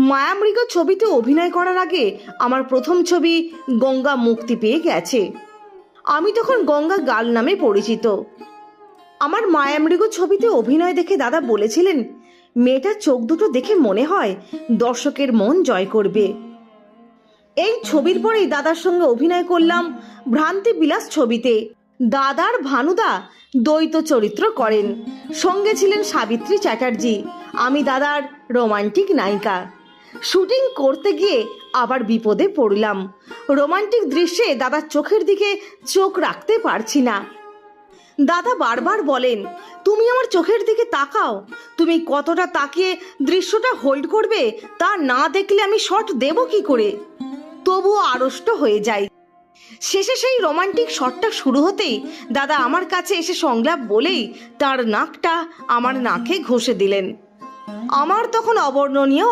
মায়ামৃগ ছবিতে অভিনয় করার আগে আমার প্রথম ছবি গঙ্গা মুক্তি পেয়ে গেছে। আমি তখন গঙ্গা গার্ল নামে পরিচিত। আমার মায়ামৃগ ছবিতে অভিনয় দেখে দাদা বলেছিলেন, মেয়েটার চোখ দুটো দেখে মনে হয় দর্শকের মন জয় করবে। এই ছবির পরেই দাদার সঙ্গে অভিনয় করলাম ভ্রান্তি বিলাস ছবিতে। দাদার ভানুদা দ্বৈত চরিত্র করেন, সঙ্গে ছিলেন সাবিত্রী চ্যাটার্জি। আমি দাদার রোমান্টিক নায়িকা। শুটিং করতে গিয়ে আবার বিপদে পড়লাম। রোমান্টিক দৃশ্যে দাদার চোখের দিকে চোখ রাখতে পারছি না। দাদা বারবার বলেন, তুমি আমার চোখের দিকে তাকাও। তুমি কতটা তাকিয়ে দৃশ্যটা হোল্ড করবে তা না দেখলে আমি শট দেব কি করে? তবুও আড়ষ্ট হয়ে যাই। শেষে সেই রোমান্টিক শটটা শুরু হতেই দাদা আমার কাছে এসে সংলাপ বলেই তার নাকটা আমার নাকে ঘষে দিলেন। আমার তখন অবর্ণনীয়